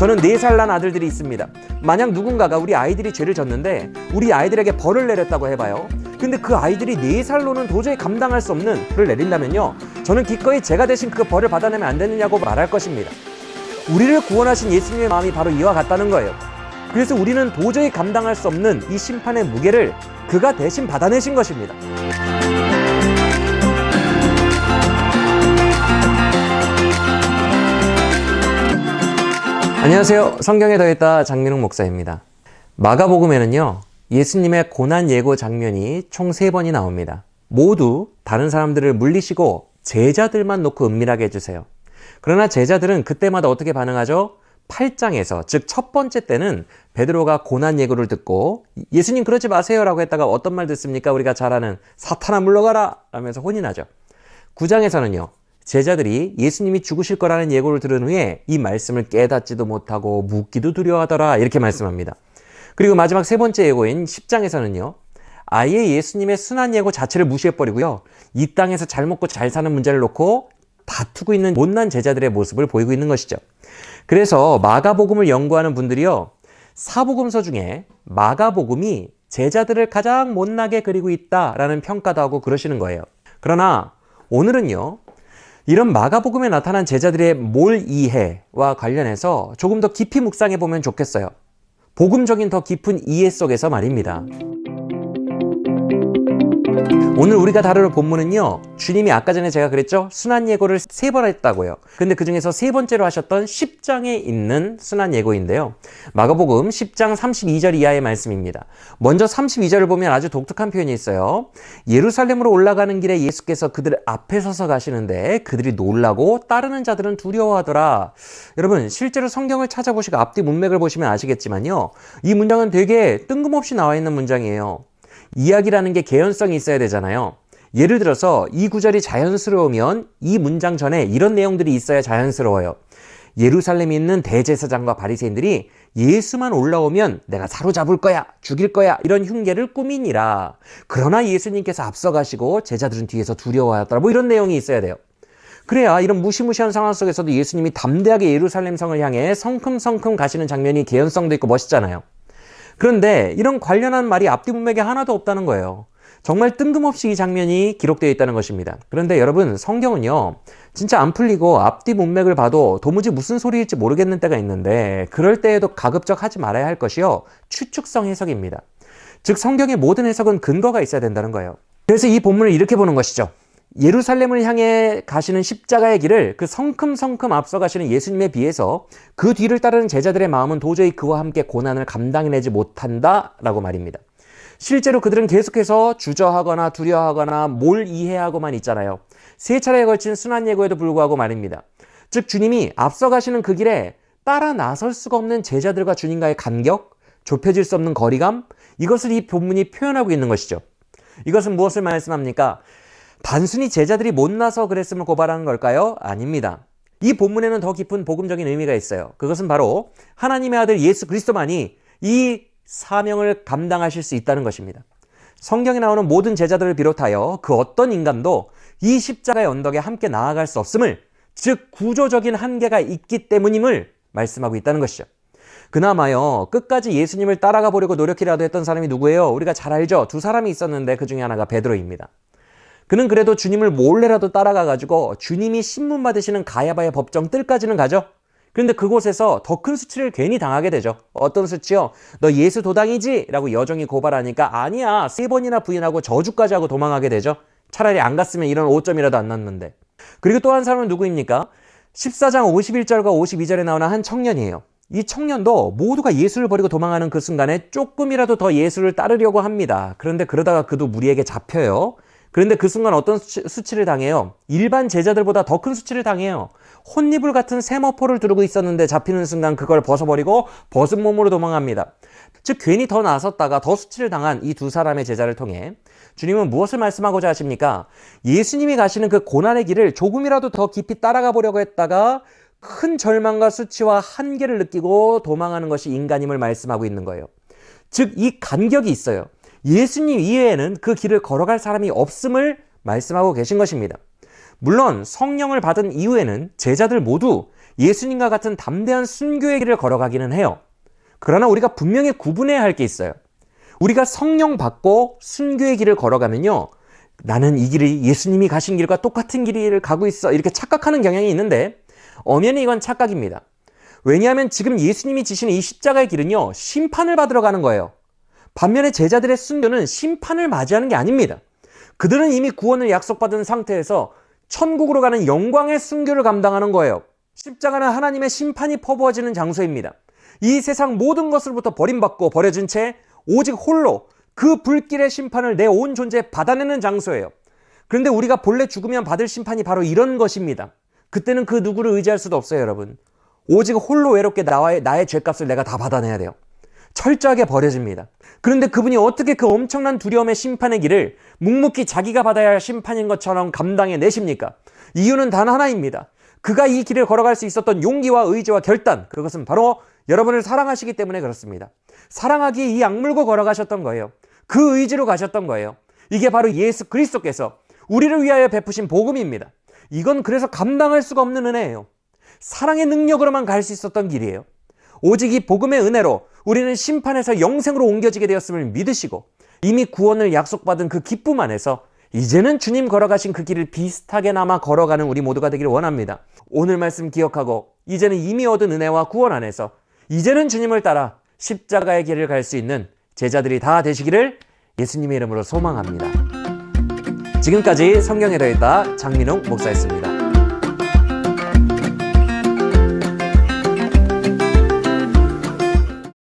저는 4살 난 아들들이 있습니다. 만약 누군가가 우리 아이들이 죄를 졌는데 우리 아이들에게 벌을 내렸다고 해봐요. 근데 그 아이들이 4살로는 도저히 감당할 수 없는 벌을 내린다면요, 저는 기꺼이 제가 대신 그 벌을 받아내면 안 되느냐고 말할 것입니다. 우리를 구원하신 예수님의 마음이 바로 이와 같다는 거예요. 그래서 우리는 도저히 감당할 수 없는 이 심판의 무게를 그가 대신 받아내신 것입니다. 안녕하세요. 성경에 더했다 장민웅 목사입니다. 마가복음에는요, 예수님의 고난 예고 장면이 총 3번이 나옵니다. 모두 다른 사람들을 물리시고 제자들만 놓고 은밀하게 해주세요. 그러나 제자들은 그때마다 어떻게 반응하죠? 8장에서, 즉 첫 번째 때는 베드로가 고난 예고를 듣고 예수님 그러지 마세요 라고 했다가 어떤 말 듣습니까? 우리가 잘 아는 사탄아 물러가라 라면서 혼이 나죠. 9장에서는요, 제자들이 예수님이 죽으실 거라는 예고를 들은 후에 이 말씀을 깨닫지도 못하고 묻기도 두려워하더라 이렇게 말씀합니다. 그리고 마지막 3번째 예고인 10장에서는요, 아예 예수님의 순환 예고 자체를 무시해버리고요, 이 땅에서 잘 먹고 잘 사는 문제를 놓고 다투고 있는 못난 제자들의 모습을 보이고 있는 것이죠. 그래서 마가복음을 연구하는 분들이요, 사복음서 중에 마가복음이 제자들을 가장 못나게 그리고 있다라는 평가도 하고 그러시는 거예요. 그러나 오늘은요, 이런 마가복음에 나타난 제자들의 몰이해와 관련해서 조금 더 깊이 묵상해 보면 좋겠어요. 복음적인 더 깊은 이해 속에서 말입니다. 오늘 우리가 다룰 본문은요, 주님이 아까 전에 제가 그랬죠? 순환 예고를 3번 했다고요. 근데 그 중에서 3번째로 하셨던 10장에 있는 순환 예고인데요. 마가복음 10장 32절 이하의 말씀입니다. 먼저 32절을 보면 아주 독특한 표현이 있어요. 예루살렘으로 올라가는 길에 예수께서 그들 앞에 서서 가시는데 그들이 놀라고 따르는 자들은 두려워하더라. 여러분, 실제로 성경을 찾아보시고 앞뒤 문맥을 보시면 아시겠지만요, 이 문장은 되게 뜬금없이 나와 있는 문장이에요. 이야기라는 게 개연성이 있어야 되잖아요. 예를 들어서 이 구절이 자연스러우면 이 문장 전에 이런 내용들이 있어야 자연스러워요. 예루살렘에 있는 대제사장과 바리새인들이 예수만 올라오면 내가 사로잡을 거야, 죽일 거야 이런 흉계를 꾸미니라. 그러나 예수님께서 앞서가시고 제자들은 뒤에서 두려워하더라. 뭐 이런 내용이 있어야 돼요. 그래야 이런 무시무시한 상황 속에서도 예수님이 담대하게 예루살렘 성을 향해 성큼성큼 가시는 장면이 개연성도 있고 멋있잖아요. 그런데 이런 관련한 말이 앞뒤 문맥에 하나도 없다는 거예요. 정말 뜬금없이 이 장면이 기록되어 있다는 것입니다. 그런데 여러분, 성경은요, 진짜 안 풀리고 앞뒤 문맥을 봐도 도무지 무슨 소리일지 모르겠는 때가 있는데, 그럴 때에도 가급적 하지 말아야 할 것이요, 추측성 해석입니다. 즉 성경의 모든 해석은 근거가 있어야 된다는 거예요. 그래서 이 본문을 이렇게 보는 것이죠. 예루살렘을 향해 가시는 십자가의 길을 그 성큼성큼 앞서 가시는 예수님에 비해서 그 뒤를 따르는 제자들의 마음은 도저히 그와 함께 고난을 감당해내지 못한다라고 말입니다. 실제로 그들은 계속해서 주저하거나 두려워하거나 뭘 이해하고만 있잖아요. 3차례에 걸친 순환 예고에도 불구하고 말입니다. 즉 주님이 앞서 가시는 그 길에 따라 나설 수가 없는 제자들과 주님과의 간격, 좁혀질 수 없는 거리감, 이것을 이 본문이 표현하고 있는 것이죠. 이것은 무엇을 말씀합니까? 단순히 제자들이 못나서 그랬음을 고발하는 걸까요? 아닙니다. 이 본문에는 더 깊은 복음적인 의미가 있어요. 그것은 바로 하나님의 아들 예수 그리스도만이 이 사명을 감당하실 수 있다는 것입니다. 성경에 나오는 모든 제자들을 비롯하여 그 어떤 인간도 이 십자가의 언덕에 함께 나아갈 수 없음을, 즉 구조적인 한계가 있기 때문임을 말씀하고 있다는 것이죠. 그나마요, 끝까지 예수님을 따라가 보려고 노력이라도 했던 사람이 누구예요? 우리가 잘 알죠? 2 사람이 있었는데 그 중에 하나가 베드로입니다. 그는 그래도 주님을 몰래라도 따라가가지고 주님이 신문 받으시는 가야바의 법정 뜰까지는 가죠. 그런데 그곳에서 더 큰 수치를 괜히 당하게 되죠. 어떤 수치요? 너 예수 도당이지? 라고 여종이 고발하니까 아니야, 3번이나 부인하고 저주까지 하고 도망하게 되죠. 차라리 안 갔으면 이런 5점이라도 안 났는데. 그리고 또 한 사람은 누구입니까? 14장 51절과 52절에 나오는 한 청년이에요. 이 청년도 모두가 예수를 버리고 도망하는 그 순간에 조금이라도 더 예수를 따르려고 합니다. 그런데 그러다가 그도 무리에게 잡혀요. 그런데 그 순간 어떤 수치를 당해요? 일반 제자들보다 더 큰 수치를 당해요. 혼이불 같은 세마포를 두르고 있었는데 잡히는 순간 그걸 벗어버리고 벗은 몸으로 도망합니다. 즉 괜히 더 나섰다가 더 수치를 당한 이 2 사람의 제자를 통해 주님은 무엇을 말씀하고자 하십니까? 예수님이 가시는 그 고난의 길을 조금이라도 더 깊이 따라가 보려고 했다가 큰 절망과 수치와 한계를 느끼고 도망하는 것이 인간임을 말씀하고 있는 거예요. 즉 이 간격이 있어요. 예수님 이외에는 그 길을 걸어갈 사람이 없음을 말씀하고 계신 것입니다. 물론 성령을 받은 이후에는 제자들 모두 예수님과 같은 담대한 순교의 길을 걸어가기는 해요. 그러나 우리가 분명히 구분해야 할 게 있어요. 우리가 성령 받고 순교의 길을 걸어가면요, 나는 이 길이 예수님이 가신 길과 똑같은 길을 가고 있어, 이렇게 착각하는 경향이 있는데 엄연히 이건 착각입니다. 왜냐하면 지금 예수님이 지시는 이 십자가의 길은요, 심판을 받으러 가는 거예요. 반면에 제자들의 순교는 심판을 맞이하는 게 아닙니다. 그들은 이미 구원을 약속받은 상태에서 천국으로 가는 영광의 순교를 감당하는 거예요. 십자가는 하나님의 심판이 퍼부어지는 장소입니다. 이 세상 모든 것으로부터 버림받고 버려진 채 오직 홀로 그 불길의 심판을 내 온 존재에 받아내는 장소예요. 그런데 우리가 본래 죽으면 받을 심판이 바로 이런 것입니다. 그때는 그 누구를 의지할 수도 없어요, 여러분. 오직 홀로 외롭게 나의 죄값을 내가 다 받아내야 돼요. 철저하게 버려집니다. 그런데 그분이 어떻게 그 엄청난 두려움의 심판의 길을 묵묵히 자기가 받아야 할 심판인 것처럼 감당해 내십니까? 이유는 단 하나입니다. 그가 이 길을 걸어갈 수 있었던 용기와 의지와 결단, 그것은 바로 여러분을 사랑하시기 때문에 그렇습니다. 사랑하기에 이 악물고 걸어가셨던 거예요. 그 의지로 가셨던 거예요. 이게 바로 예수 그리스도께서 우리를 위하여 베푸신 복음입니다. 이건 그래서 감당할 수가 없는 은혜예요. 사랑의 능력으로만 갈 수 있었던 길이에요. 오직 이 복음의 은혜로 우리는 심판에서 영생으로 옮겨지게 되었음을 믿으시고 이미 구원을 약속받은 그 기쁨 안에서 이제는 주님 걸어가신 그 길을 비슷하게나마 걸어가는 우리 모두가 되기를 원합니다. 오늘 말씀 기억하고 이제는 이미 얻은 은혜와 구원 안에서 이제는 주님을 따라 십자가의 길을 갈 수 있는 제자들이 다 되시기를 예수님의 이름으로 소망합니다. 지금까지 성경에 더했다 장민홍 목사였습니다.